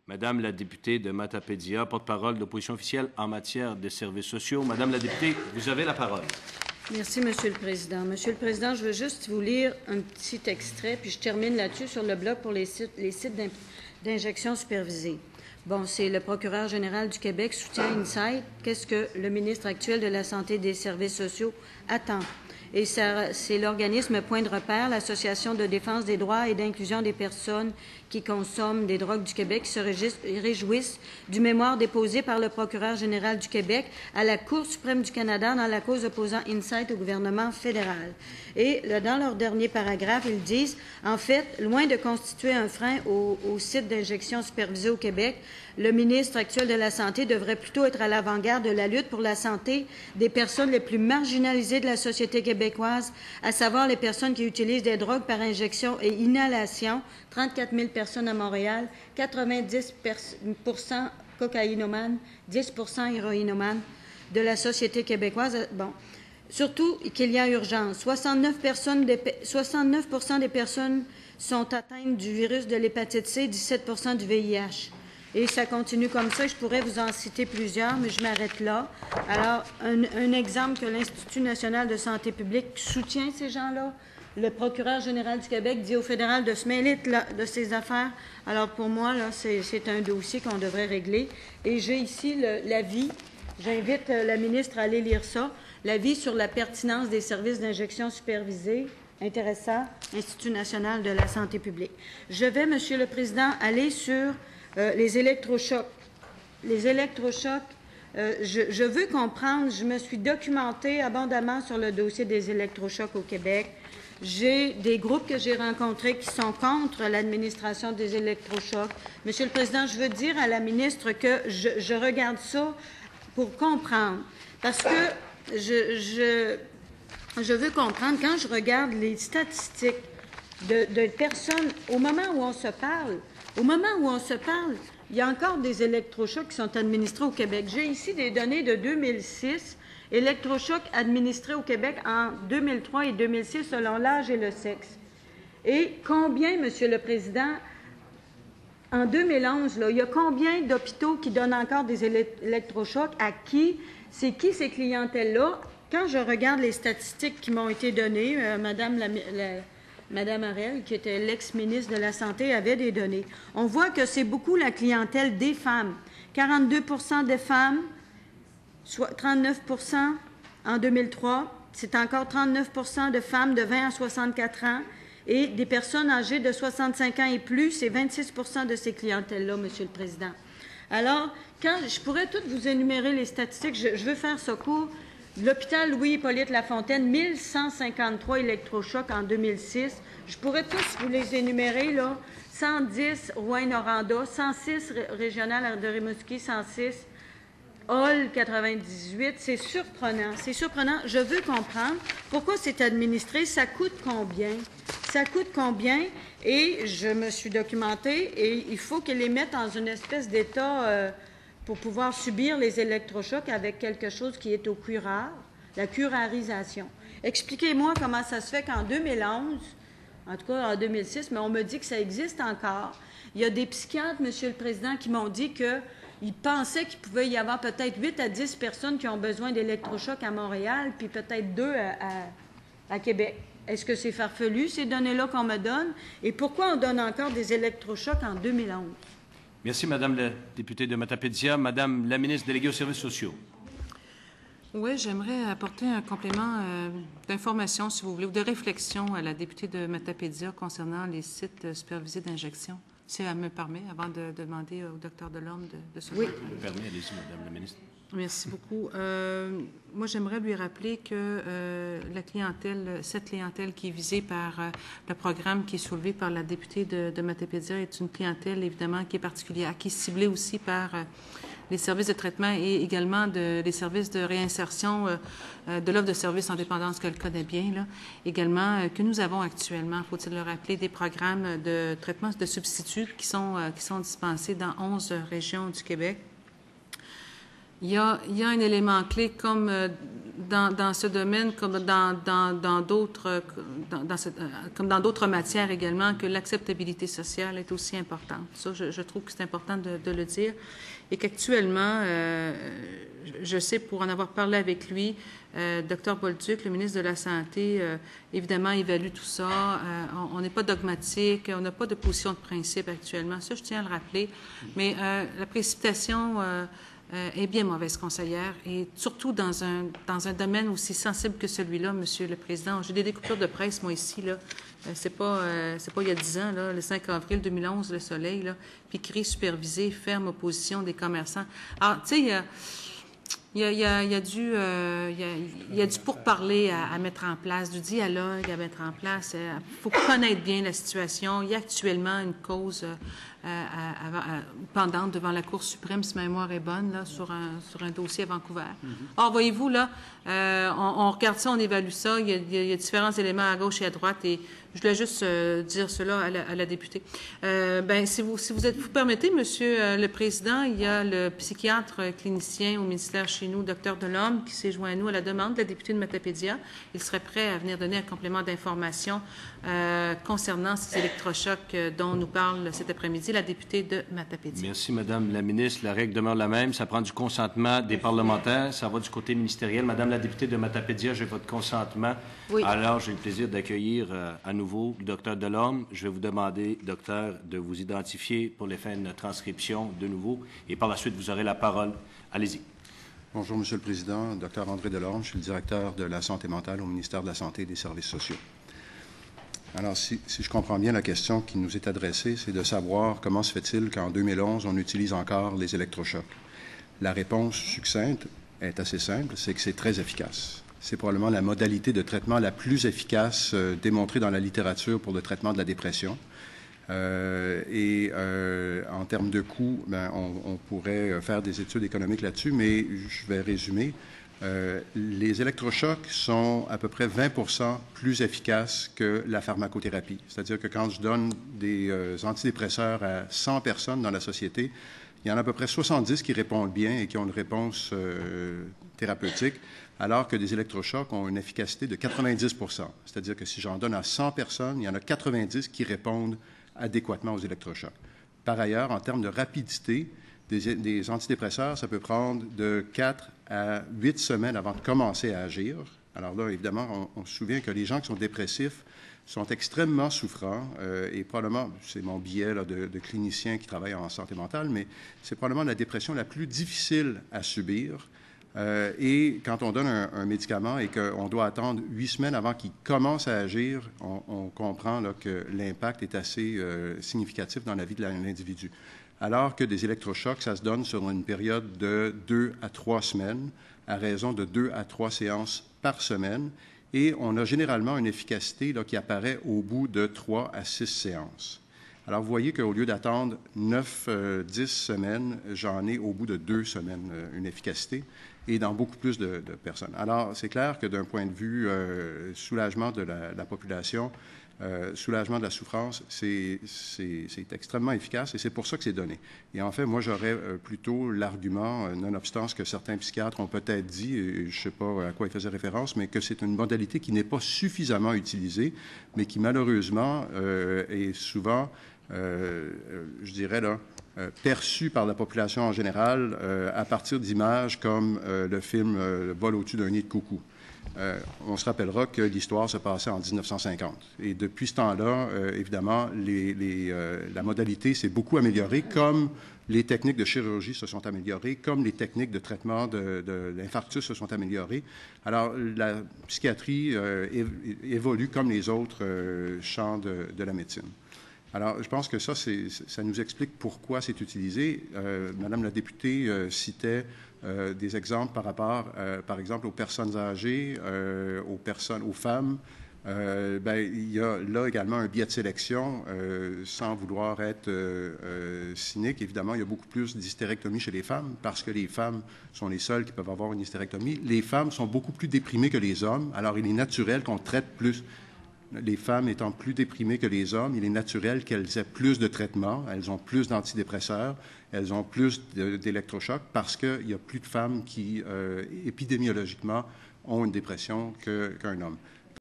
Madame la députée de Matapédia, porte-parole de l'opposition officielle en matière de services sociaux. Madame la députée, vous avez la parole. Merci, Monsieur le Président. Monsieur le Président, je veux juste vous lire un petit extrait, puis je termine là-dessus sur le bloc pour les sites d'injection supervisée. Bon, c'est le procureur général du Québec soutient Insight. Qu'est-ce que le ministre actuel de la Santé et des Services sociaux attend? Et c'est l'organisme Point de repère, l'Association de défense des droits et d'inclusion des personnes qui consomment des drogues du Québec, qui se réjouissent du mémoire déposé par le procureur général du Québec à la Cour suprême du Canada dans la cause opposant Insight au gouvernement fédéral. Et dans leur dernier paragraphe, ils disent, en fait, loin de constituer un frein au site d'injection supervisé au Québec, le ministre actuel de la Santé devrait plutôt être à l'avant-garde de la lutte pour la santé des personnes les plus marginalisées de la société québécoise, à savoir les personnes qui utilisent des drogues par injection et inhalation, 34 000 personnes à Montréal, 90 cocaïnomanes, 10 héroïnomanes de la société québécoise. Bon. Surtout qu'il y a urgence. 69 des personnes sont atteintes du virus de l'hépatite C, 17 du VIH. Et ça continue comme ça. Je pourrais vous en citer plusieurs, mais je m'arrête là. Alors, un exemple que l'Institut national de santé publique soutient ces gens-là. Le procureur général du Québec dit au fédéral de se mêler de ces affaires. Alors, pour moi, là, c'est un dossier qu'on devrait régler. Et j'ai ici l'avis. J'invite la ministre à aller lire ça. L'avis sur la pertinence des services d'injection supervisés. Intéressant. Institut national de la santé publique. Je vais, Monsieur le Président, aller sur les électrochocs. Les électrochocs, je veux comprendre, je me suis documentée abondamment sur le dossier des électrochocs au Québec. J'ai des groupes que j'ai rencontrés qui sont contre l'administration des électrochocs. Monsieur le Président, je veux dire à la ministre que je regarde ça pour comprendre. Parce que je veux comprendre, quand je regarde les statistiques de personnes, au moment où on se parle, il y a encore des électrochocs qui sont administrés au Québec. J'ai ici des données de 2006, électrochocs administrés au Québec en 2003 et 2006 selon l'âge et le sexe. Et combien, Monsieur le Président, en 2011, là, il y a combien d'hôpitaux qui donnent encore des électrochocs? À qui? C'est qui ces clientèles-là? Quand je regarde les statistiques qui m'ont été données, Madame Harel, qui était l'ex-ministre de la Santé, avait des données. On voit que c'est beaucoup la clientèle des femmes. 42 des femmes, soit 39 en 2003. C'est encore 39 de femmes de 20 à 64 ans. Et des personnes âgées de 65 ans et plus, c'est 26 de ces clientèles-là, Monsieur le Président. Alors, je pourrais toutes vous énumérer les statistiques. Je veux faire ce cours. L'hôpital Louis-Hippolyte Lafontaine, 1153 électrochocs en 2006. Je pourrais tous vous les énumérer, là. 110 Rouyn-Noranda, 106 régional de Rimouski, 106 Hall 98. C'est surprenant. C'est surprenant. Je veux comprendre pourquoi c'est administré. Ça coûte combien? Ça coûte combien? Et je me suis documentée et il faut qu'ils les mettent dans une espèce d'état pour pouvoir subir les électrochocs avec quelque chose qui est au curare, la curarisation. Expliquez-moi comment ça se fait qu'en 2011, en tout cas en 2006, mais on me dit que ça existe encore. Il y a des psychiatres, Monsieur le Président, qui m'ont dit qu'ils pensaient qu'il pouvait y avoir peut-être 8 à 10 personnes qui ont besoin d'électrochocs à Montréal, puis peut-être 2 à Québec. Est-ce que c'est farfelu, ces données-là qu'on me donne? Et pourquoi on donne encore des électrochocs en 2011? Merci, Madame la députée de Matapédia. Madame la ministre déléguée aux services sociaux. Oui, j'aimerais apporter un complément d'information, si vous voulez, ou de réflexion à la députée de Matapédia concernant les sites supervisés d'injection, si elle me permet, avant de demander au Dr Delorme de se Oui, je me permets, allez-y, Madame la ministre. Merci beaucoup. Moi, j'aimerais lui rappeler que cette clientèle qui est visée par le programme qui est soulevé par la députée de Matapédia est une clientèle, évidemment, qui est particulière, qui est ciblée aussi par les services de traitement et également les services de réinsertion de l'offre de services en dépendance qu'elle connaît bien, là. Également, que nous avons actuellement, faut-il le rappeler, des programmes de traitement de substituts qui sont dispensés dans 11 régions du Québec. Il y a un élément clé, comme dans ce domaine, comme dans d'autres matières également, que l'acceptabilité sociale est aussi importante. Ça, je trouve que c'est important de le dire. Et qu'actuellement, je sais, pour en avoir parlé avec lui, Dr Bolduc, le ministre de la Santé, évidemment, évalue tout ça. On n'est pas dogmatique, on n'a pas de position de principe actuellement. Ça, je tiens à le rappeler. Mais la précipitation est bien mauvaise conseillère, et surtout dans un domaine aussi sensible que celui-là, Monsieur le Président. J'ai des découpures de presse, moi, ici, là. C'est pas il y a 10 ans, là, le 5 avril 2011, Le Soleil, là, piquerie supervisée, ferme opposition des commerçants. Alors, tu sais, il y a du pourparler à mettre en place, du dialogue à mettre en place. Il faut connaître bien la situation. Il y a actuellement une cause pendante devant la Cour suprême, si ma mémoire est bonne, là, sur un dossier à Vancouver. Or, voyez-vous, là, on regarde ça, on évalue ça. Il y a différents éléments à gauche et à droite, et je voulais juste dire cela à la députée. Si vous permettez, Monsieur le Président, il y a le psychiatre clinicien au ministère chez nous, Dr Delorme, qui s'est joint à nous à la demande de la députée de Matapédia. Il serait prêt à venir donner un complément d'information concernant ces électrochocs dont nous parle cet après-midi la députée de Matapédia. Merci, Madame la ministre. La règle demeure la même. Ça prend du consentement des parlementaires. Ça va du côté ministériel. Madame la députée de Matapédia, j'ai votre consentement. Oui. Alors, j'ai le plaisir d'accueillir à nouveau le docteur Delorme. Je vais vous demander, docteur, de vous identifier pour les fins de transcription de nouveau, et par la suite, vous aurez la parole. Allez-y. Bonjour, Monsieur le Président. Dr André Delorme, je suis le directeur de la santé mentale au ministère de la Santé et des Services sociaux. Alors, si je comprends bien la question qui nous est adressée, c'est de savoir comment se fait-il qu'en 2011, on utilise encore les électrochocs. La réponse succincte est assez simple, c'est que c'est très efficace. C'est probablement la modalité de traitement la plus efficace démontrée dans la littérature pour le traitement de la dépression. En termes de coûts, on pourrait faire des études économiques là-dessus, mais je vais résumer. Les électrochocs sont à peu près 20% plus efficaces que la pharmacothérapie. C'est-à-dire que quand je donne des antidépresseurs à 100 personnes dans la société, il y en a à peu près 70 qui répondent bien et qui ont une réponse thérapeutique, alors que des électrochocs ont une efficacité de 90%. C'est-à-dire que si j'en donne à 100 personnes, il y en a 90 qui répondent adéquatement aux électrochocs. Par ailleurs, en termes de rapidité, des antidépresseurs, ça peut prendre de 4 à 8 semaines avant de commencer à agir. Alors là, évidemment, on se souvient que les gens qui sont dépressifs sont extrêmement souffrants et probablement, c'est mon biais là, de clinicien qui travaille en santé mentale, mais c'est probablement la dépression la plus difficile à subir. Et quand on donne un médicament et qu'on doit attendre 8 semaines avant qu'il commence à agir, on comprend là, que l'impact est assez significatif dans la vie de l'individu. Alors que des électrochocs, ça se donne sur une période de 2 à 3 semaines, à raison de 2 à 3 séances par semaine, et on a généralement une efficacité là, qui apparaît au bout de 3 à 6 séances. Alors, vous voyez qu'au lieu d'attendre 9-10 semaines, j'en ai au bout de 2 semaines une efficacité, et dans beaucoup plus de personnes. Alors, c'est clair que d'un point de vue soulagement de la population, soulagement de la souffrance, c'est extrêmement efficace et c'est pour ça que c'est donné. Et en fait, moi, j'aurais plutôt l'argument, nonobstant ce que certains psychiatres ont peut-être dit, et je ne sais pas à quoi ils faisaient référence, mais que c'est une modalité qui n'est pas suffisamment utilisée, mais qui malheureusement est souvent, je dirais là, perçue par la population en général à partir d'images comme le film Vol au-dessus d'un nid de coucou. On se rappellera que l'histoire se passait en 1950. Et depuis ce temps-là, évidemment, la modalité s'est beaucoup améliorée, comme les techniques de chirurgie se sont améliorées, comme les techniques de traitement de l'infarctus se sont améliorées. Alors, la psychiatrie évolue comme les autres champs de la médecine. Alors, je pense que ça nous explique pourquoi c'est utilisé. Madame la députée citait des exemples par rapport, par exemple, aux personnes âgées, aux femmes. Il y a là également un biais de sélection, sans vouloir être cynique. Évidemment, il y a beaucoup plus d'hystérectomie chez les femmes parce que les femmes sont les seules qui peuvent avoir une hystérectomie. Les femmes sont beaucoup plus déprimées que les hommes, alors il est naturel qu'on traite plus. Les femmes étant plus déprimées que les hommes, il est naturel qu'elles aient plus de traitements, elles ont plus d'antidépresseurs, elles ont plus d'électrochocs parce qu'il y a plus de femmes qui, épidémiologiquement, ont une dépression qu'un homme.